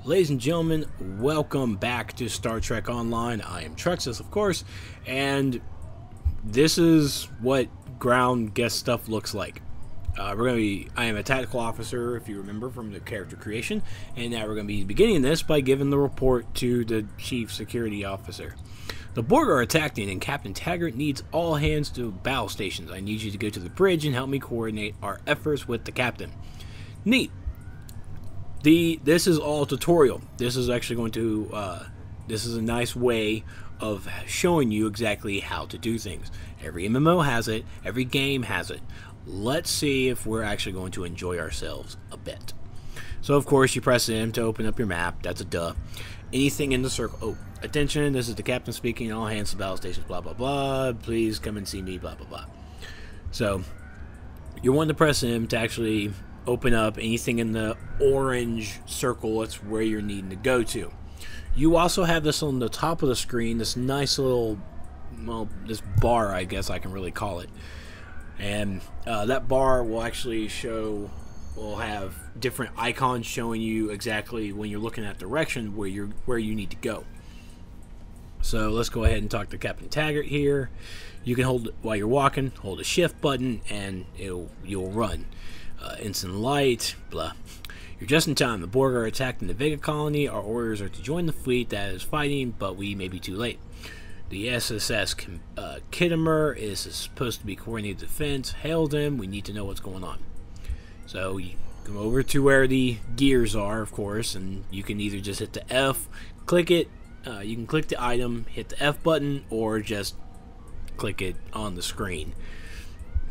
Ladies and gentlemen, welcome back to Star Trek Online. I am Trexlight, of course, and this is what ground guest stuff looks like. I am a tactical officer, if you remember from the character creation, and now we're going to be beginning this by giving the report to the chief security officer. The Borg are attacking, and Captain Taggart needs all hands to battle stations. I need you to go to the bridge and help me coordinate our efforts with the captain. Neat. This is all tutorial. This is actually going to, this is a nice way of showing you exactly how to do things. Every MMO has it. Every game has it. Let's see if we're actually going to enjoy ourselves a bit. So, of course, you press M to open up your map. That's a duh. Anything in the circle. Oh, attention, this is the captain speaking. All hands to battle stations, blah, blah, blah. Please come and see me, blah, blah, blah. So, you're wanting to press M to actually open up anything in the orange circle. That's where you're needing to go to. You also have this on the top of the screen, this nice little, well, this bar, I guess I can really call it. And that bar will actually will have different icons showing you exactly when you're looking at direction where you need to go. So let's go ahead and talk to Captain Taggart here. You can hold, while you're walking, hold the shift button and you'll run. Instant light, blah. You're just in time. The Borg are attacking the Vega colony. Our orders are to join the fleet that is fighting, but we may be too late. The SSS Kittimer is supposed to be coordinated defense. Hail them. We need to know what's going on. So you come over to where the gears are, of course, and you can either just hit the F, click it. You can click the item, hit the F button, or just click it on the screen.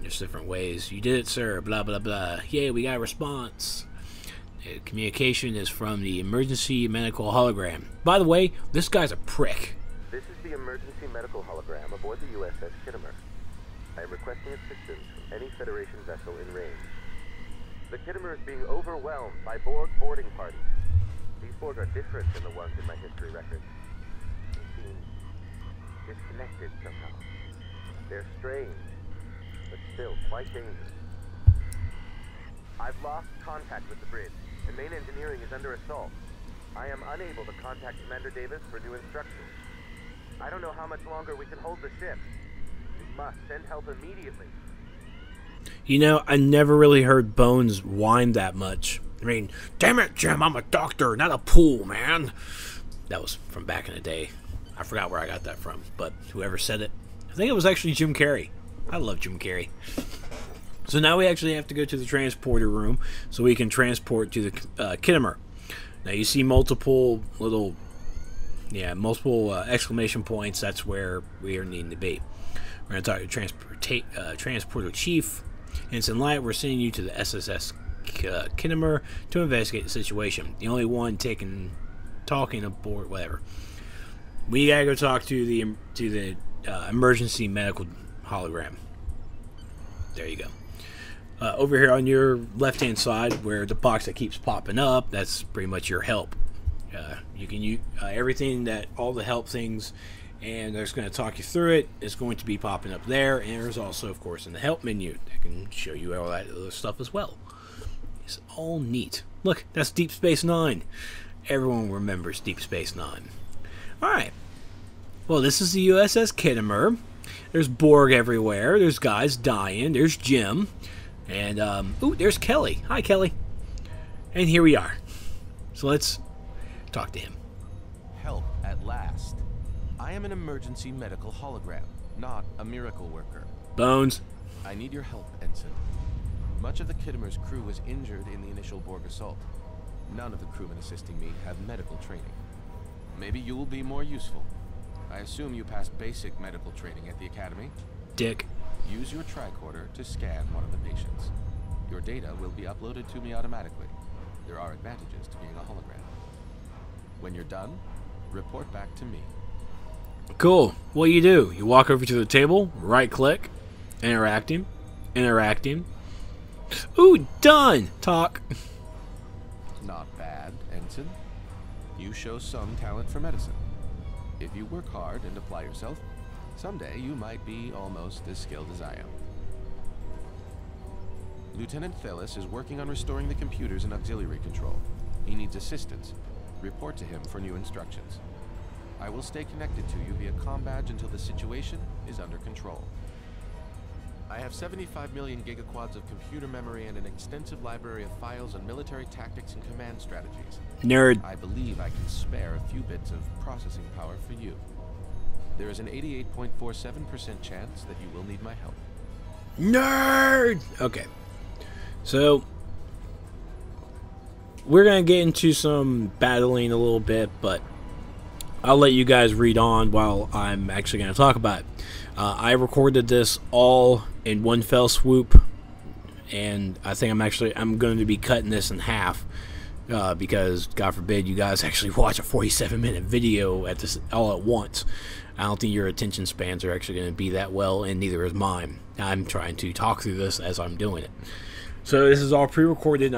There's different ways. You did it, sir. Blah, blah, blah. Yay, we got a response. Communication is from the emergency medical hologram. By the way, this guy's a prick. This is the emergency medical hologram aboard the USS Kittimer. I am requesting assistance from any Federation vessel in range. The Kittimer is being overwhelmed by Borg boarding parties. These Borg are different than the ones in my history records. They seem disconnected somehow. They're strange, but still quite dangerous. I've lost contact with the bridge, and main engineering is under assault. I am unable to contact Commander Davis for new instructions. I don't know how much longer we can hold the ship. We must send help immediately. You know, I never really heard Bones whine that much. I mean, damn it, Jim, I'm a doctor, not a pool, man. That was from back in the day. I forgot where I got that from, but whoever said it, I think it was actually Jim Carrey. I love Jim Carrey. So now we actually have to go to the transporter room so we can transport to the Kittimer. Now you see multiple little, exclamation points. That's where we are needing to be. We're going to talk to transporter chief. Instant light, we're sending you to the SSS Kittimer to investigate the situation. The only one talking aboard, whatever. We gotta go talk to the emergency medical hologram. There you go. Over here on your left-hand side, where the box that keeps popping up, that's pretty much your help. You can use everything all the help things, and they're going to talk you through it. It's going to be popping up there, and there's also, of course, in the help menu that can show you all that other stuff as well. It's all neat. Look, that's Deep Space Nine. Everyone remembers Deep Space Nine. All right. Well, this is the USS Kittimer. There's Borg everywhere. There's guys dying. There's Jim. And, ooh, there's Kelly. Hi, Kelly. And here we are. So let's talk to him. Help at last. I am an emergency medical hologram, not a miracle worker. Bones. I need your help, Ensign. Much of the Kittimer's crew was injured in the initial Borg assault. None of the crewmen assisting me have medical training. Maybe you will be more useful. I assume you passed basic medical training at the Academy? Dick. Use your tricorder to scan one of the patients. Your data will be uploaded to me automatically. There are advantages to being a hologram. When you're done, report back to me. Cool. What do? You walk over to the table, right-click, interacting. Ooh, done! Talk. Not bad, Ensign. You show some talent for medicine. If you work hard and apply yourself, someday you might be almost as skilled as I am. Lieutenant Thelis is working on restoring the computers and auxiliary control. He needs assistance. report to him for new instructions. I will stay connected to you via comm badge until the situation is under control. I have 75 million gigaquads of computer memory and an extensive library of files on military tactics and command strategies. Nerd. I believe I can spare a few bits of processing power for you. There is an 88.47% chance that you will need my help. Nerd! Okay. So, we're going to get into some battling a little bit, but I'll let you guys read on while I'm actually going to talk about it. I recorded this all in one fell swoop, and I think I'm going to be cutting this in half because, God forbid, you guys actually watch a 47-minute video at this all at once. I don't think your attention spans are actually going to be that well, and neither is mine. I'm trying to talk through this as I'm doing it. So this is all pre-recorded.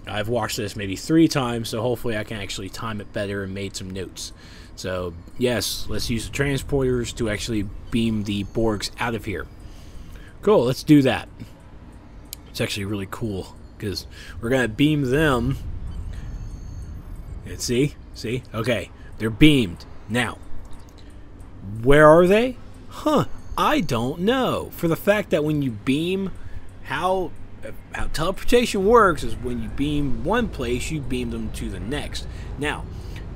I've watched this maybe 3 times, so hopefully I can actually time it better and made some notes. So, yes, let's use the transporters to actually beam the Borgs out of here. Cool, let's do that. It's actually really cool, because we're going to beam them. And see? Okay, they're beamed. Now, where are they? I don't know. For the fact that when you beam, how teleportation works is when you beam one place, you beam them to the next. Now,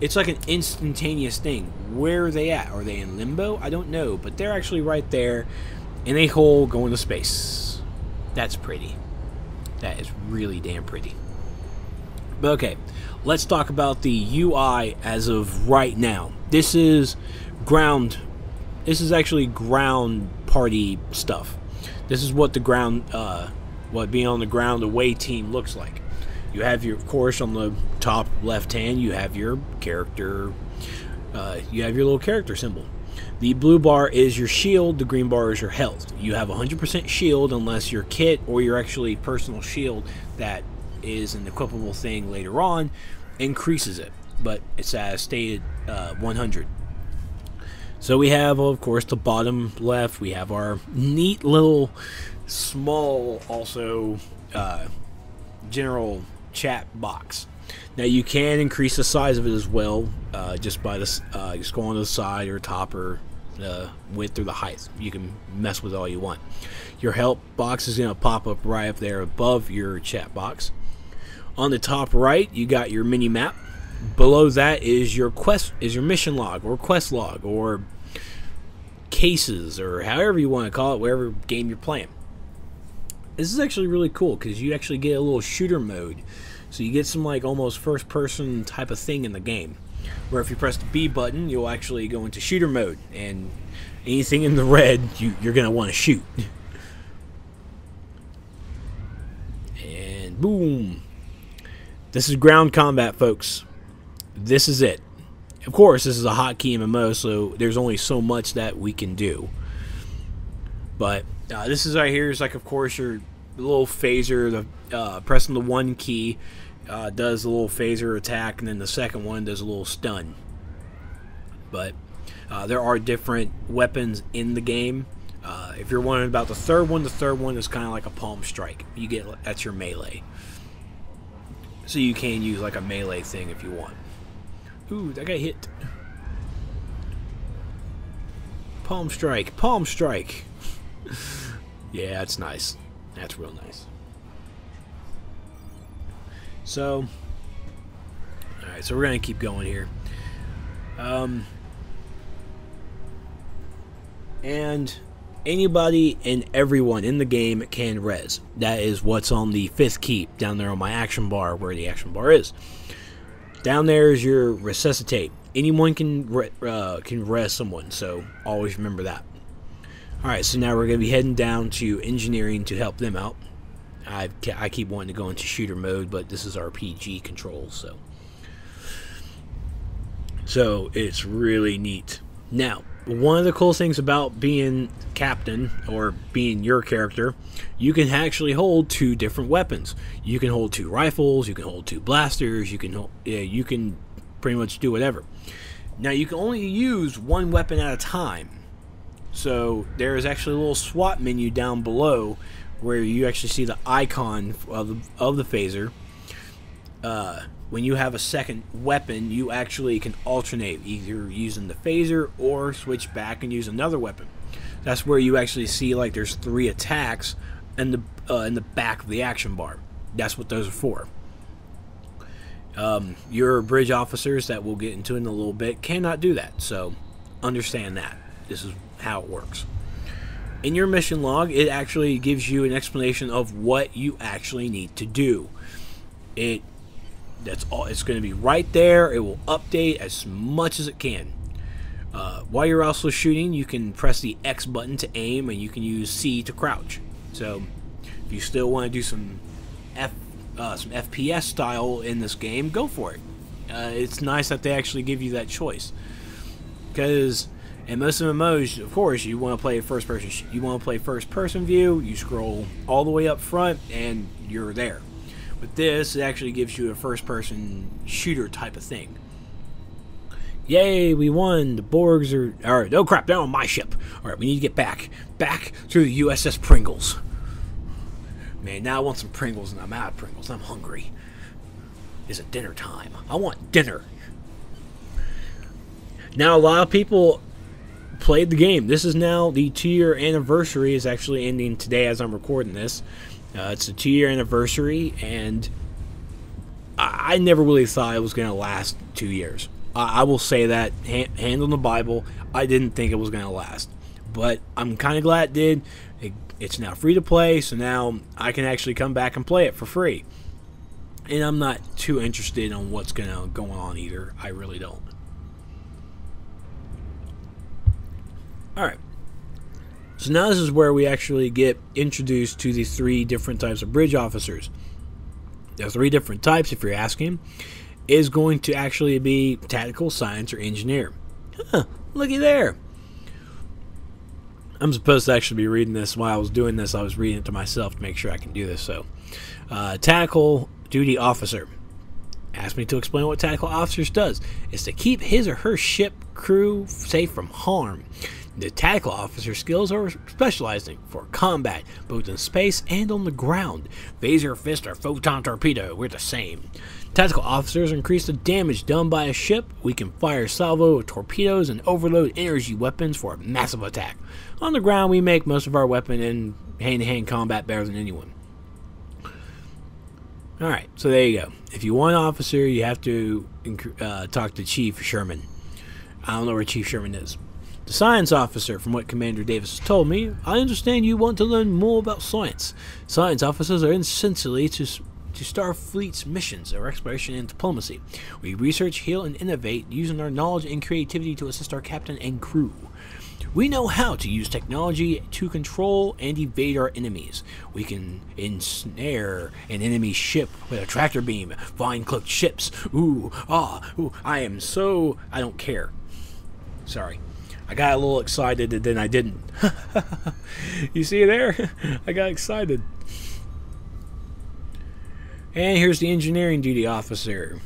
it's like an instantaneous thing. Where are they at? Are they in limbo? I don't know, but they're actually right there in a hole going to space. That's pretty. That is really damn pretty. But okay, let's talk about the UI as of right now. This is ground. This is actually ground party stuff. This is what the ground, what being on the ground away team looks like. You have your, of course, on the top left hand, you have your character, you have your little character symbol. The blue bar is your shield, the green bar is your health. You have 100% shield unless your kit or your actually personal shield that is an equipable thing later on increases it. But it's as stated 100. So we have, of course, the bottom left, we have our neat little small also general chat box. Now you can increase the size of it as well, just by this, just go on the side or top or the width or the height. You can mess with it all you want. Your help box is going to pop up right up there above your chat box. On the top right, you got your mini map. Below that is your mission log or quest log or cases or however you want to call it, whatever game you're playing. This is actually really cool because you actually get a little shooter mode. So you get some like almost first person type of thing in the game. Where if you press the B button, you'll actually go into shooter mode. And anything in the red, you're going to want to shoot. And boom. This is ground combat, folks. This is it. Of course, this is a hotkey MMO, so there's only so much that we can do. But this is right here is like, of course, your little phaser. The pressing the 1 key does a little phaser attack, and then the second one does a little stun. But there are different weapons in the game. If you're wondering about the third one is kind of like a palm strike. You get that's your melee. So you can use like a melee thing if you want. Ooh, that got hit. Palm strike, palm strike. Yeah, that's nice. That's real nice. So, alright, so we're going to keep going here. And anybody and everyone in the game can res. That is what's on the 5th key down there on my action bar, where the action bar is. Down there is your resuscitate. Anyone can res someone, so always remember that. Alright, so now we're going to be heading down to engineering to help them out. I keep wanting to go into shooter mode, but this is RPG controls, so it's really neat. Now, one of the cool things about being captain, or being your character, you can actually hold 2 different weapons. You can hold 2 rifles, you can hold 2 blasters, you can pretty much do whatever. Now, you can only use 1 weapon at a time. So, there is actually a little SWAT menu down below where you actually see the icon of the phaser. when you have a second weapon, you actually can alternate, either using the phaser or switch back and use another weapon. That's where you actually see like there's 3 attacks in the back of the action bar. That's what those are for. Your bridge officers, that we'll get into in a little bit, cannot do that. So understand that. This is how it works. In your mission log, it actually gives you an explanation of what you actually need to do. That's all. It's going to be right there. It will update as much as it can. While you're also shooting, you can press the X button to aim, and you can use C to crouch. So if you still want to do some FPS style in this game, go for it. It's nice that they actually give you that choice, because in most MMOs, of course, you want to play first person. You want to play first person view. You scroll all the way up front, and you're there. With this, it actually gives you a first person shooter type of thing. Yay, we won. The Borgs are... Alright, oh crap, they're on my ship. Alright, we need to get back to the USS Pringles. Man, now I want some Pringles, and I'm out of Pringles. I'm hungry. Is it dinner time? I want dinner. Now, a lot of people played the game. This is now the 2-year anniversary is actually ending today as I'm recording this. It's a 2-year anniversary, and I never really thought it was going to last 2 years. I will say that, hand on the Bible, I didn't think it was going to last. But I'm kind of glad it did. It's now free to play, so now I can actually come back and play it for free. And I'm not too interested in what's going on either. I really don't. Alright. So now this is where we actually get introduced to the 3 different types of bridge officers. There are 3 different types, if you're asking. Is going to actually be tactical, science, or engineer. Huh, looky there. I'm supposed to actually be reading this. While I was doing this, I was reading it to myself to make sure I can do this. So, tactical duty officer. Asked me to explain what tactical officers does. It's to keep his or her ship crew safe from harm. The tactical officer skills are specializing for combat, both in space and on the ground. Phaser, fist, or photon torpedo, we're the same. Tactical officers increase the damage done by a ship. We can fire salvo torpedoes and overload energy weapons for a massive attack. On the ground, we make most of our weapon in hand-to-hand combat better than anyone. Alright, so there you go. If you want an officer, you have to talk to Chief Sherman. I don't know where Chief Sherman is. The science officer, from what Commander Davis has told me, I understand you want to learn more about science. Science officers are essentially to Starfleet's missions or exploration and diplomacy. We research, heal, and innovate using our knowledge and creativity to assist our captain and crew. We know how to use technology to control and evade our enemies. We can ensnare an enemy ship with a tractor beam, find cloaked ships. I don't care. Sorry. I got a little excited and then I didn't. You see there? I got excited. And here's the engineering duty officer.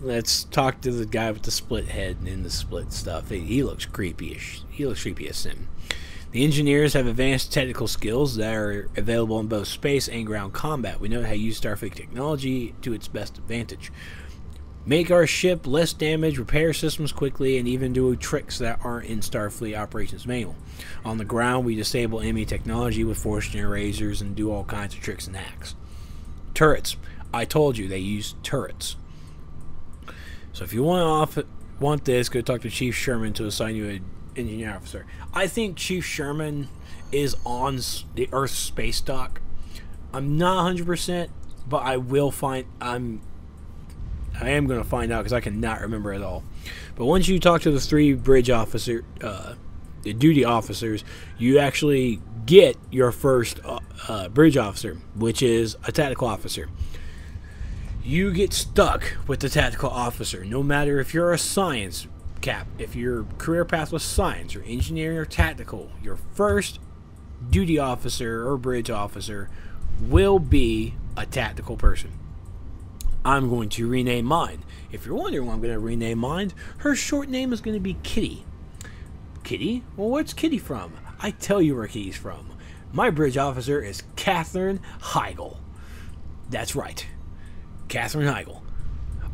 Let's talk to the guy with the split head and the split stuff. He looks creepy-ish. He looks creepy as sin. The engineers have advanced technical skills that are available in both space and ground combat. We know how to use Starfleet technology to its best advantage. Make our ship less damage, repair systems quickly, and even do tricks that aren't in Starfleet operations manual. On the ground, we disable enemy technology with force generators and do all kinds of tricks and hacks. Turrets. I told you they use turrets. So if you want this, go talk to Chief Sherman to assign you an engineer officer. I think Chief Sherman is on the Earth space dock. I'm not 100%, but I am going to find out because I cannot remember it all. But once you talk to the 3 bridge officer, the duty officers, you actually get your first bridge officer, which is a tactical officer. You get stuck with the tactical officer, no matter if you're a science cap, if your career path was science or engineering or tactical, your first duty officer or bridge officer will be a tactical person. I'm going to rename mine. If you're wondering why I'm going to rename mine, her short name is going to be Kitty. Kitty? Well, where's Kitty from? I tell you where Kitty's from. My bridge officer is Catherine Heigl. That's right. Katherine Heigl.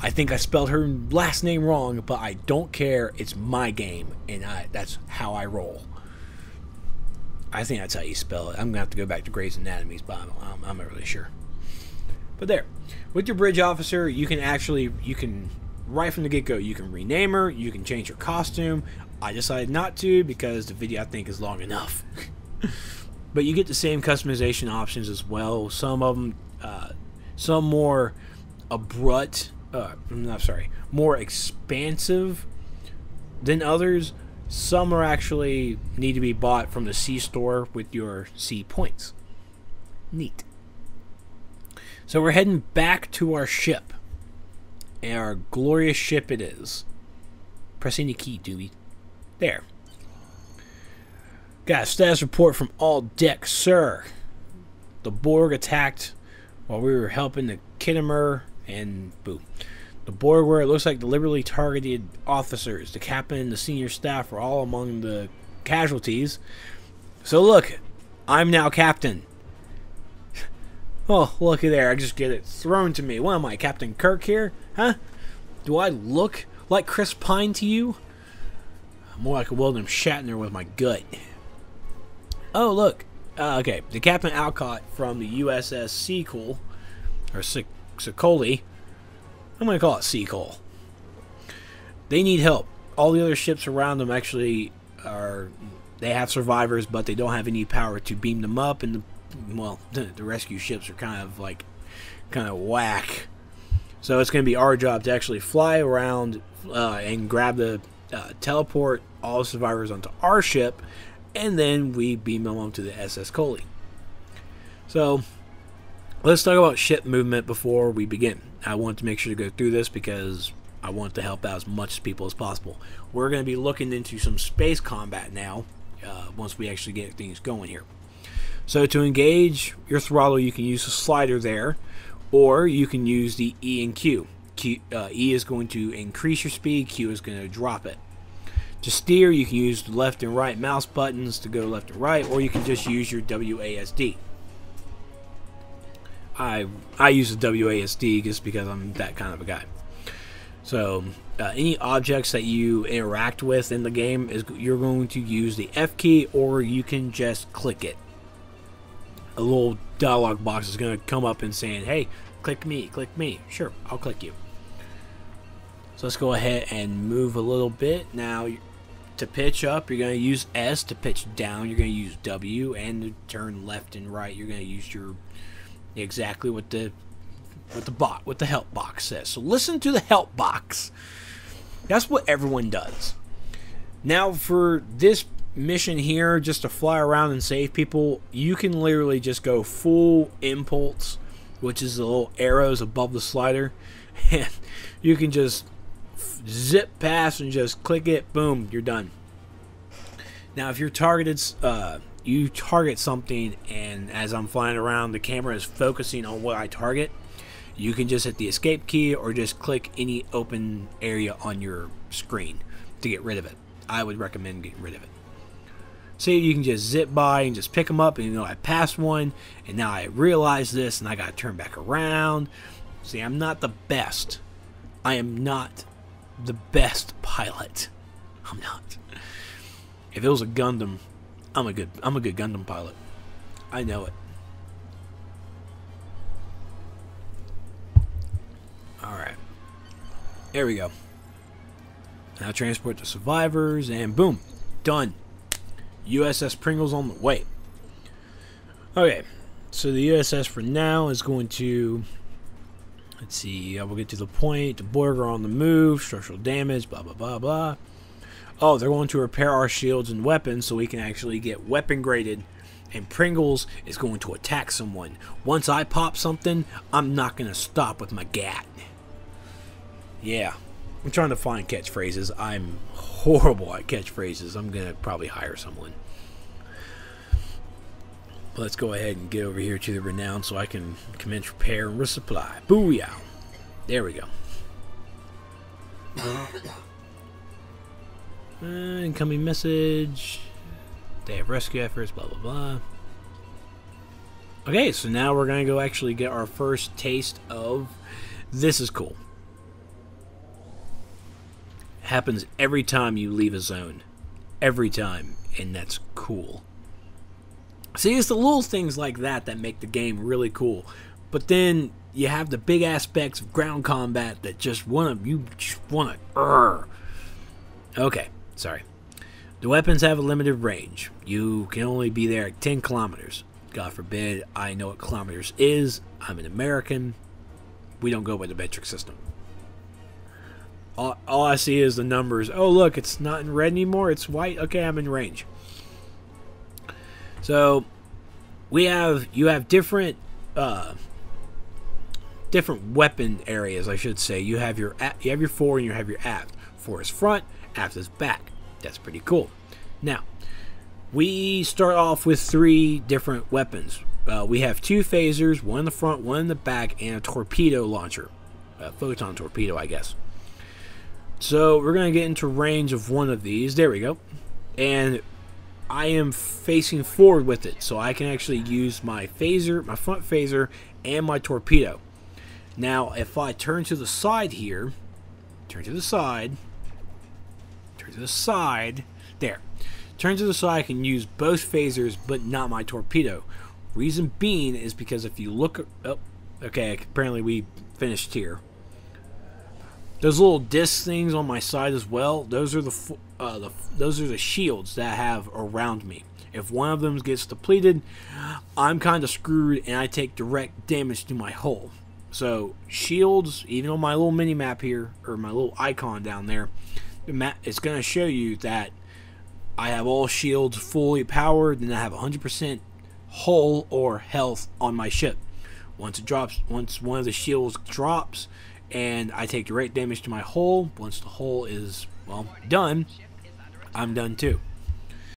I think I spelled her last name wrong, but I don't care. It's my game, and that's how I roll. I think that's how you spell it. I'm going to have to go back to Grey's Anatomy, but I'm not really sure. But there. With your bridge officer, you can right from the get-go, you can rename her, you can change her costume. I decided not to because the video, I think, is long enough. But you get the same customization options as well. Some of them, some more abrupt, more expansive than others. Some are actually need to be bought from the C store with your C points. Neat. So we're heading back to our ship. And our glorious ship it is. Press any key, Dewey. There. Got a status report from all deck, sir. The Borg attacked while we were helping the Kittimer, and boom. The Borg, where it looks like deliberately targeted officers. The captain and the senior staff were all among the casualties. So look, I'm now captain. Oh, looky there, I just get it thrown to me. What am I, Captain Kirk here? Huh? Do I look like Chris Pine to you? More like a William Shatner with my gut. Oh, look. Okay, the Captain Alcott from the USS Seacole, or Sicoli. I'm going to call it Seacole. They need help. All the other ships around them actually are... They have survivors, but they don't have any power to beam them up. And, the rescue ships are kind of whack. So it's going to be our job to actually fly around and grab the... teleport all the survivors onto our ship. And then we beam them onto the SS Coley. So... Let's talk about ship movement before we begin. I want to make sure to go through this because I want to help out as much people as possible. We're going to be looking into some space combat now once we actually get things going here. So to engage your throttle, you can use the slider there, or you can use the E and Q. E is going to increase your speed, Q is going to drop it. To steer, you can use the left and right mouse buttons to go left and right, or you can just use your WASD. I use the WASD just because I'm that kind of a guy. So any objects that you interact with in the game, you're going to use the F key, or you can just click it. A little dialog box is going to come up and saying, hey, click me, click me. Sure, I'll click you. So let's go ahead and move a little bit. Now, to pitch up, you're going to use S. To pitch down, you're going to use W. And to turn left and right, you're going to use your... exactly what the help box says. So listen to the help box. That's what everyone does. Now for this mission here, just to fly around and save people, you can literally just go full impulse, which is the little arrows above the slider, and you can just zip past and just click it, boom, you're done. Now if you're targeted, you target something, and as I'm flying around, the camera is focusing on what I target. You can just hit the escape key or just click any open area on your screen to get rid of it. I would recommend getting rid of it. See, you can just zip by and just pick them up, and I passed one, and now I realize this, and I got to turn back around. See, I'm not the best. I am not the best pilot. I'm not. If it was a Gundam, I'm a good Gundam pilot. I know it. Alright. There we go. Now transport the survivors, and boom. Done. USS Pringle's on the way. Okay. So the USS for now is going to... Let's see. We'll get to the point. The Borg are on the move. Structural damage. Blah, blah, blah, blah. Oh, they're going to repair our shields and weapons so we can actually get weapon graded. And Pringles is going to attack someone. Once I pop something, I'm not going to stop with my gat. Yeah. I'm trying to find catchphrases. I'm horrible at catchphrases. I'm going to probably hire someone. Let's go ahead and get over here to the Renown so I can commence repair and resupply. Booyah. There we go. Incoming message. They have rescue efforts, blah, blah, blah. Okay, so now we're going to go actually get our first taste of This is cool. Happens every time you leave a zone. Every time. And that's cool. See, it's the little things like that that make the game really cool. But then you have the big aspects of ground combat that just wanna. Okay, sorry. The weapons have a limited range. You can only be there at 10 kilometers. God forbid I know what kilometers is. I'm an American. We don't go by the metric system. All I see is the numbers. Oh, look, it's not in red anymore. It's white. Okay, I'm in range. So, you have different weapon areas, I should say. You have your fore and you have your aft. Fore is front, aft is back. That's pretty cool. Now, we start off with 3 different weapons. We have 2 phasers, one in the front, one in the back, and a torpedo launcher. A photon torpedo, I guess. So, we're going to get into range of one of these. There we go. And I am facing forward with it, so I can actually use my phaser, my front phaser, and my torpedo. Now, if I turn to the side here, there. Turn to the side, I can use both phasers, but not my torpedo. Reason being is because if you look, oh, okay, apparently we finished here. Those little disc things on my side as well. Those are the shields that I have around me. If one of them gets depleted, I'm kind of screwed, and I take direct damage to my hull. So shields, even on my little mini map here, or my little icon down there, it's going to show you that I have all shields fully powered, and I have 100% hull or health on my ship. Once one of the shields drops, and I take direct damage to my hull, once the hull is, well, done, I'm done too.